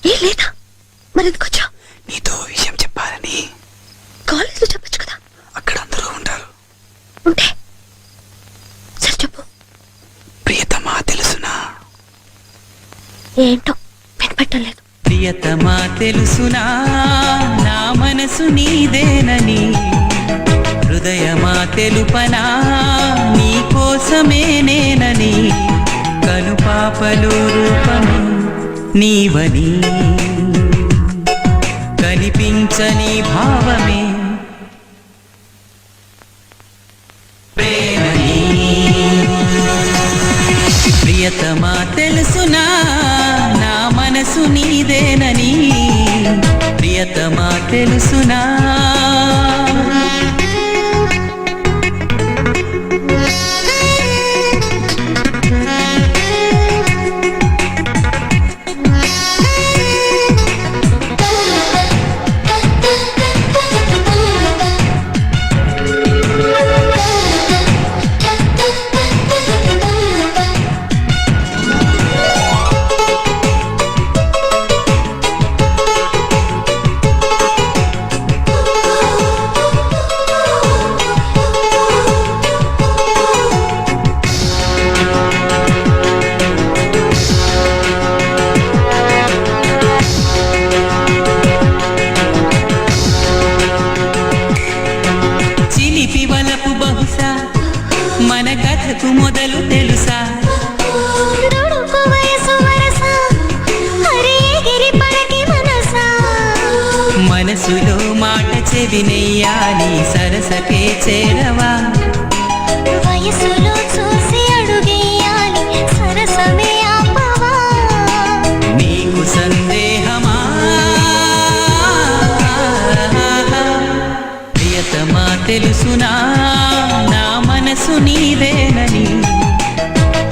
ఏ లేదా? మరి ఎందుకొచ్చా? నీతో విషయం చెప్పాలని. కాలేజీలో చెప్పొచ్చు కదా. అక్కడ అందరూ ఉంటారు. ఉంటే సరే చెప్పు. ప్రియతమా తెలుసునా? ఏంటో వినపట్టలేదు. ప్రియతమా తెలుసునా నా మనసు నీదేనని, హృదయమా తెలుపనా నీ కోసమే నేనని, కనుపాపలు రూపము నీవని, కనిపించని భావమే ప్రేమని. ప్రియతమా తెలుసునా నా మనసు నీదేనని, ప్రియతమా తెలుసునా? మన కథకు మొదలు తెలుసా? మనసులో మాట చెవినెయ్యాలి, సరసకే చేరవా? వయసులో చూసి అడుగేయాలి, సరసమే ఆపవా? నీకు సందేహమా? ప్రియతమా తెలుసునా నా మనసు నీదేనని,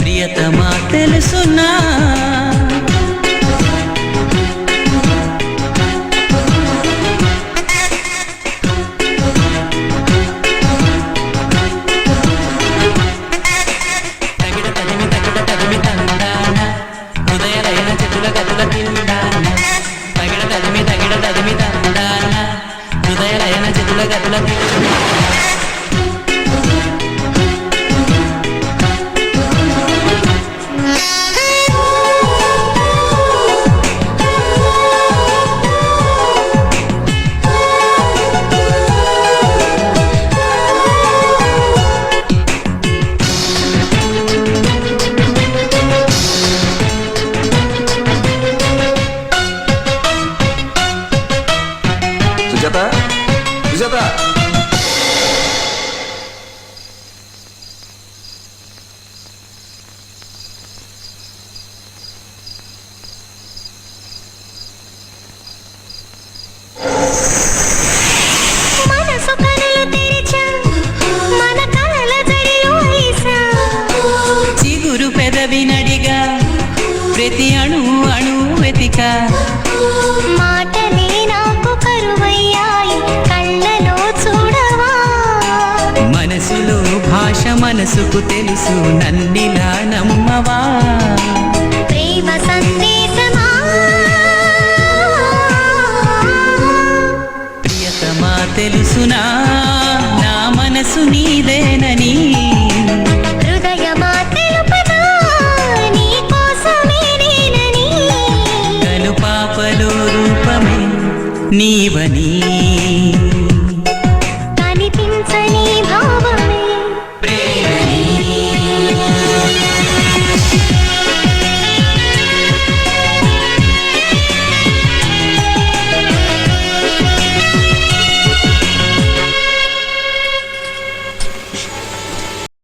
ప్రియతమా తెలుసునా? హృదయలయన చెట్టుల గతుల కిందాన, తగిడ తదిమి తందాన, హృదయలయన చెట్టుల గతుల కిందాన. సుజాత, సుజాత. చిగురు పెదవినడిగా ప్రతి అణు అణు వెతిక, మాటలే నాకు కరువయ్యాయి, కళ్ళలో చూడవా? మనసులో భాష మనసుకు తెలుసు, నన్నిలా నమ్మవా? ప్రేమ సందేశమా? ప్రియతమా తెలుసునా నా మనసు నీదేనని, హృదయమా తెలుపనా నీ కోసమే నేనని, కనుపాపలో రూపమే నీవని.